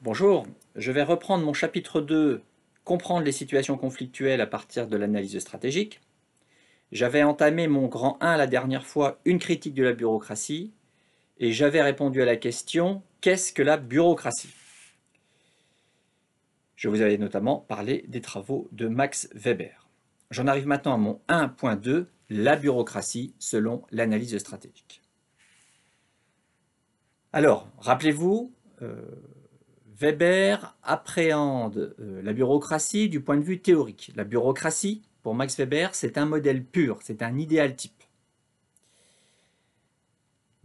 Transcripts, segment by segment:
Bonjour, je vais reprendre mon chapitre 2, comprendre les situations conflictuelles à partir de l'analyse stratégique. J'avais entamé mon grand 1 la dernière fois, une critique de la bureaucratie, et j'avais répondu à la question « Qu'est-ce que la bureaucratie ?» Je vous avais notamment parlé des travaux de Max Weber. J'en arrive maintenant à mon 1.2, la bureaucratie selon l'analyse stratégique. Alors, rappelez-vous, Weber appréhende la bureaucratie du point de vue théorique. La bureaucratie, pour Max Weber, c'est un modèle pur, c'est un idéal type.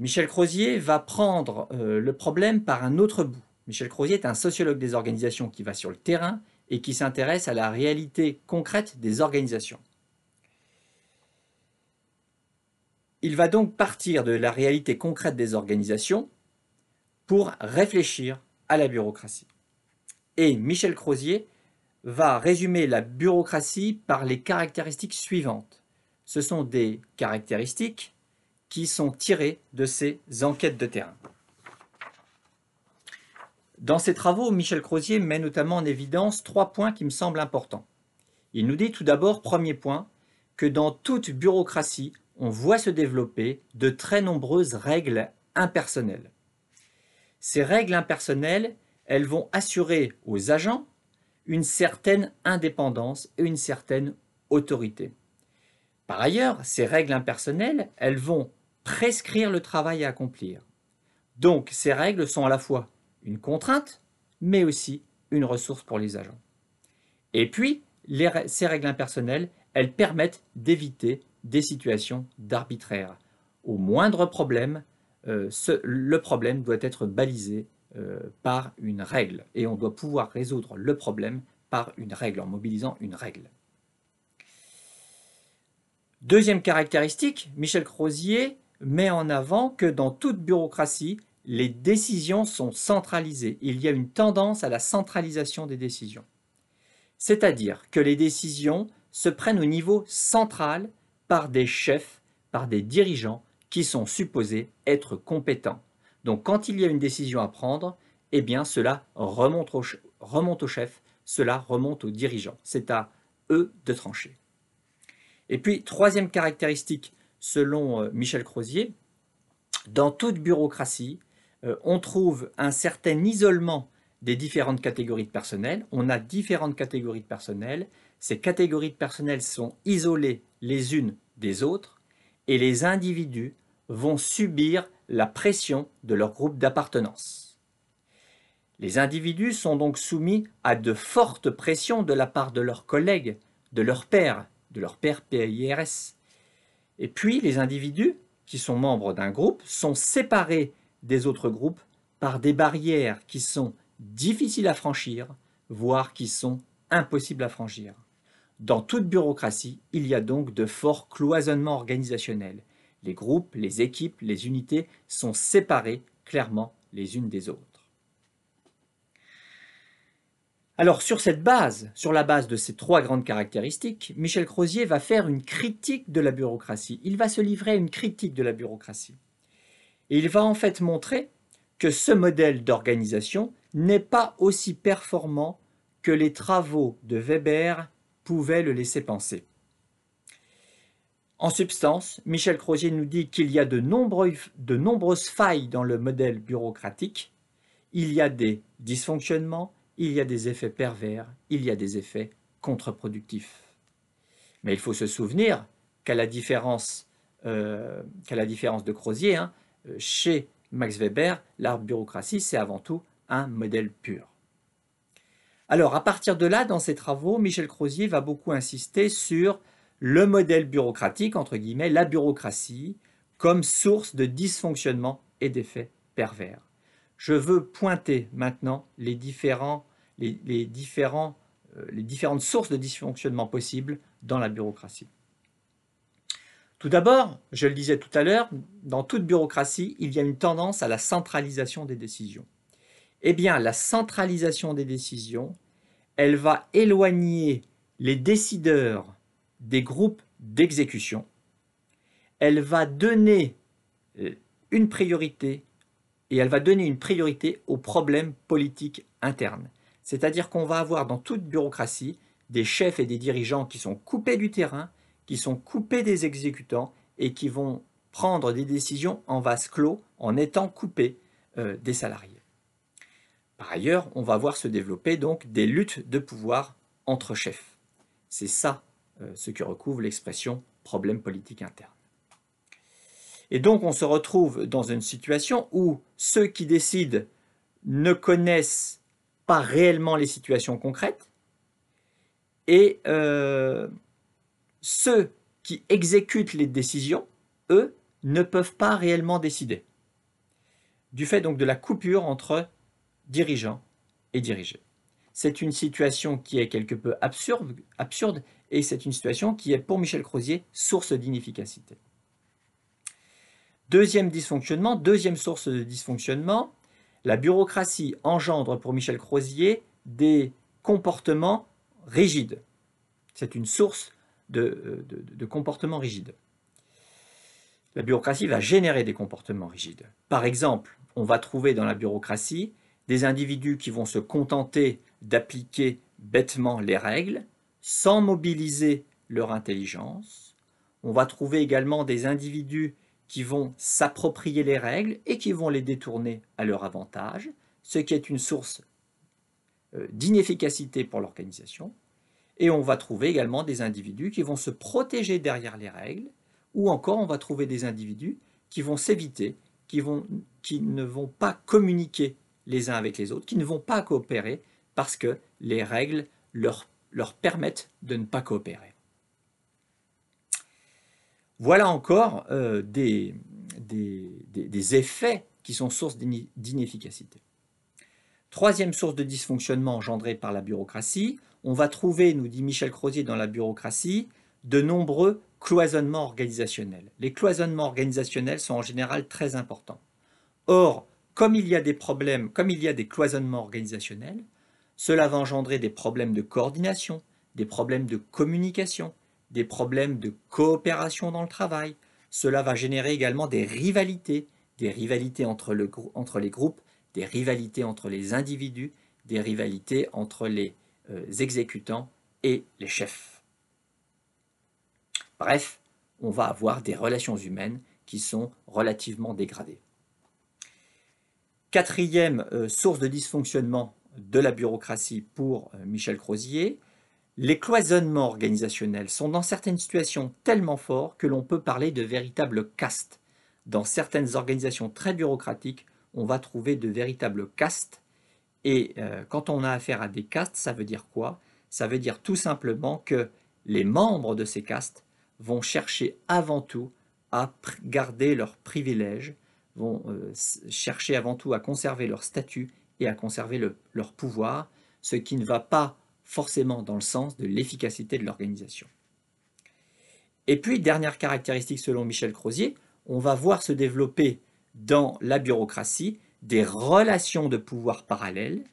Michel Crozier va prendre le problème par un autre bout. Michel Crozier est un sociologue des organisations qui va sur le terrain et qui s'intéresse à la réalité concrète des organisations. Il va donc partir de la réalité concrète des organisations pour réfléchir à la bureaucratie. Et Michel Crozier va résumer la bureaucratie par les caractéristiques suivantes. Ce sont des caractéristiques qui sont tirées de ces enquêtes de terrain. Dans ses travaux, Michel Crozier met notamment en évidence 3 points qui me semblent importants. Il nous dit tout d'abord, premier point, que dans toute bureaucratie, on voit se développer de très nombreuses règles impersonnelles. Ces règles impersonnelles, elles vont assurer aux agents une certaine indépendance et une certaine autorité. Par ailleurs, ces règles impersonnelles, elles vont prescrire le travail à accomplir. Donc, ces règles sont à la fois une contrainte, mais aussi une ressource pour les agents. Et puis, ces règles impersonnelles, elles permettent d'éviter des situations d'arbitraire. Au moindre problème, le problème doit être balisé par une règle. Et on doit pouvoir résoudre le problème par une règle, en mobilisant une règle. Deuxième caractéristique, Michel Crozier met en avant que dans toute bureaucratie, les décisions sont centralisées. Il y a une tendance à la centralisation des décisions. C'est-à-dire que les décisions se prennent au niveau central par des chefs, par des dirigeants qui sont supposés être compétents. Donc quand il y a une décision à prendre, eh bien cela remonte au chef, cela remonte aux dirigeants. C'est à eux de trancher. Et puis, troisième caractéristique, selon Michel Crozier, dans toute bureaucratie, on trouve un certain isolement des différentes catégories de personnel. On a différentes catégories de personnel. Ces catégories de personnel sont isolées les unes des autres et les individus vont subir la pression de leur groupe d'appartenance. Les individus sont donc soumis à de fortes pressions de la part de leurs collègues, de leurs pairs PIRS. Et puis les individus qui sont membres d'un groupe sont séparés des autres groupes par des barrières qui sont difficiles à franchir, voire qui sont impossibles à franchir. Dans toute bureaucratie, il y a donc de forts cloisonnements organisationnels. Les groupes, les équipes, les unités sont séparés clairement les unes des autres. Alors sur la base de ces 3 grandes caractéristiques, Michel Crozier va faire une critique de la bureaucratie. Il va se livrer à une critique de la bureaucratie. Et il va en fait montrer que ce modèle d'organisation n'est pas aussi performant que les travaux de Weber pouvaient le laisser penser. En substance, Michel Crozier nous dit qu'il y a de nombreuses failles dans le modèle bureaucratique. Il y a des dysfonctionnements, il y a des effets pervers, il y a des effets contre-productifs. Mais il faut se souvenir qu'à la différence de Crozier, chez Max Weber, la bureaucratie, c'est avant tout un modèle pur. Alors, à partir de là, dans ses travaux, Michel Crozier va beaucoup insister sur le modèle bureaucratique, entre guillemets, la bureaucratie, comme source de dysfonctionnement et d'effets pervers. Je veux pointer maintenant les différentes sources de dysfonctionnement possibles dans la bureaucratie. Tout d'abord, je le disais tout à l'heure, dans toute bureaucratie, il y a une tendance à la centralisation des décisions. Eh bien, la centralisation des décisions, elle va éloigner les décideurs des groupes d'exécution. Elle va donner une priorité et elle va donner une priorité aux problèmes politiques internes. C'est-à-dire qu'on va avoir dans toute bureaucratie des chefs et des dirigeants qui sont coupés du terrain, qui sont coupés des exécutants et qui vont prendre des décisions en vase clos en étant coupés des salariés. Par ailleurs, on va voir se développer donc des luttes de pouvoir entre chefs. C'est ça ce que recouvre l'expression problème politique interne. Et donc on se retrouve dans une situation où ceux qui décident ne connaissent pas réellement les situations concrètes et ceux qui exécutent les décisions, eux, ne peuvent pas réellement décider. Du fait donc de la coupure entre dirigeants et dirigés. C'est une situation qui est quelque peu absurde et c'est une situation qui est pour Michel Crozier source d'inefficacité. Deuxième source de dysfonctionnement, la bureaucratie engendre pour Michel Crozier des comportements rigides. C'est une source de comportements rigides. La bureaucratie va générer des comportements rigides. Par exemple, on va trouver dans la bureaucratie des individus qui vont se contenter d'appliquer bêtement les règles sans mobiliser leur intelligence. On va trouver également des individus qui vont s'approprier les règles et qui vont les détourner à leur avantage, ce qui est une source d'inefficacité pour l'organisation. Et on va trouver également des individus qui vont se protéger derrière les règles, ou encore on va trouver des individus qui vont s'éviter, qui ne vont pas communiquer les uns avec les autres, qui ne vont pas coopérer parce que les règles leur permettent de ne pas coopérer. Voilà encore des effets qui sont sources d'inefficacité. Troisième source de dysfonctionnement engendrée par la bureaucratie, on va trouver, nous dit Michel Crozier, dans la bureaucratie, de nombreux cloisonnements organisationnels. Les cloisonnements organisationnels sont en général très importants. Or, comme il y a des problèmes, comme il y a des cloisonnements organisationnels, cela va engendrer des problèmes de coordination, des problèmes de communication, des problèmes de coopération dans le travail. Cela va générer également des rivalités entre les groupes, des rivalités entre les individus, des rivalités entre les exécutants et les chefs. Bref, on va avoir des relations humaines qui sont relativement dégradées. Quatrième source de dysfonctionnement de la bureaucratie pour Michel Crozier, les cloisonnements organisationnels sont dans certaines situations tellement forts que l'on peut parler de véritables castes. Dans certaines organisations très bureaucratiques, on va trouver de véritables castes. Et quand on a affaire à des castes, ça veut dire quoi? Ça veut dire tout simplement que les membres de ces castes vont chercher avant tout à garder leurs privilèges, vont chercher avant tout à conserver leur statut et à conserver leur pouvoir, ce qui ne va pas forcément dans le sens de l'efficacité de l'organisation. Et puis, dernière caractéristique selon Michel Crozier, on va voir se développer dans la bureaucratie des relations de pouvoir parallèles,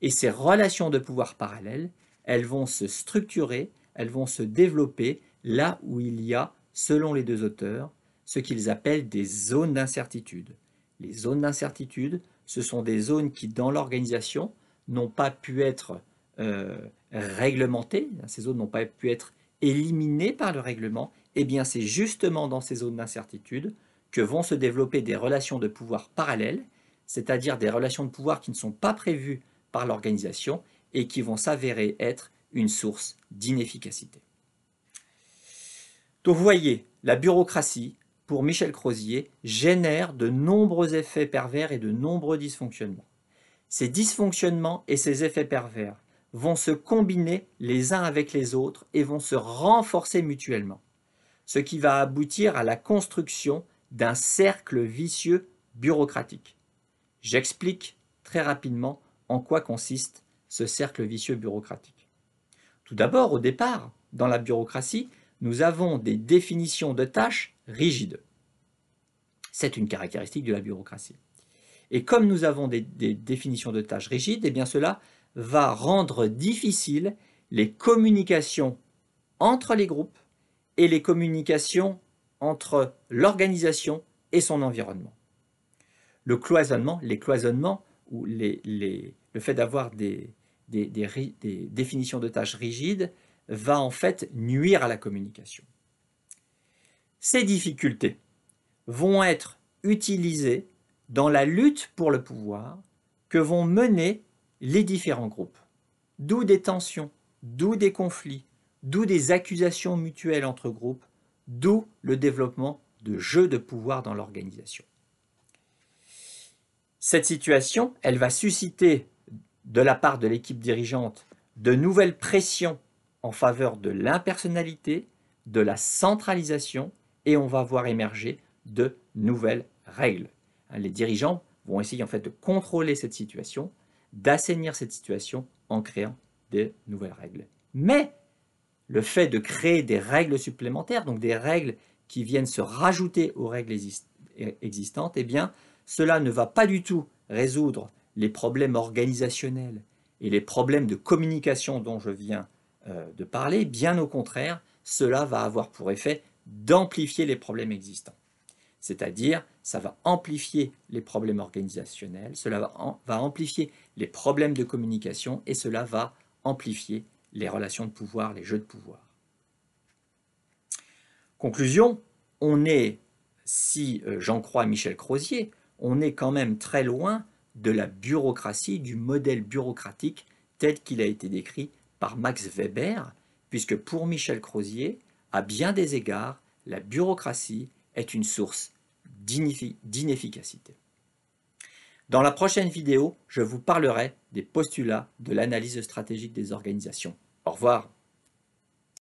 et ces relations de pouvoir parallèles, elles vont se structurer, elles vont se développer là où il y a, selon les deux auteurs, ce qu'ils appellent des zones d'incertitude. Les zones d'incertitude, ce sont des zones qui, dans l'organisation, n'ont pas pu être réglementées, ces zones n'ont pas pu être éliminées par le règlement, et bien c'est justement dans ces zones d'incertitude que vont se développer des relations de pouvoir parallèles, c'est-à-dire des relations de pouvoir qui ne sont pas prévues par l'organisation et qui vont s'avérer être une source d'inefficacité. Donc vous voyez, la bureaucratie, pour Michel Crozier, génère de nombreux effets pervers et de nombreux dysfonctionnements. Ces dysfonctionnements et ces effets pervers vont se combiner les uns avec les autres et vont se renforcer mutuellement, ce qui va aboutir à la construction d'un cercle vicieux bureaucratique. J'explique très rapidement en quoi consiste ce cercle vicieux bureaucratique. Tout d'abord, au départ, dans la bureaucratie, nous avons des définitions de tâches rigides. C'est une caractéristique de la bureaucratie. Et comme nous avons des définitions de tâches rigides, eh bien cela va rendre difficile les communications entre les groupes et les communications entre l'organisation et son environnement. le cloisonnement, les cloisonnements ou le fait d'avoir des définitions de tâches rigides va en fait nuire à la communication. Ces difficultés vont être utilisées dans la lutte pour le pouvoir que vont mener les différents groupes. D'où des tensions, d'où des conflits, d'où des accusations mutuelles entre groupes, d'où le développement de jeux de pouvoir dans l'organisation. Cette situation, elle va susciter de la part de l'équipe dirigeante de nouvelles pressions en faveur de l'impersonnalité, de la centralisation, et on va voir émerger de nouvelles règles. Les dirigeants vont essayer en fait de contrôler cette situation, d'assainir cette situation en créant de nouvelles règles. Mais le fait de créer des règles supplémentaires, donc des règles qui viennent se rajouter aux règles existantes, eh bien, cela ne va pas du tout résoudre les problèmes organisationnels et les problèmes de communication dont je viens de parler. Bien au contraire, cela va avoir pour effet d'amplifier les problèmes existants. C'est-à-dire, ça va amplifier les problèmes organisationnels, cela va amplifier les problèmes de communication et cela va amplifier les relations de pouvoir, les jeux de pouvoir. Conclusion, on est, si j'en crois Michel Crozier, on est quand même très loin de la bureaucratie, du modèle bureaucratique tel qu'il a été décrit par Max Weber, puisque pour Michel Crozier, à bien des égards, la bureaucratie est une source d'inefficacité. Dans la prochaine vidéo, je vous parlerai des postulats de l'analyse stratégique des organisations. Au revoir.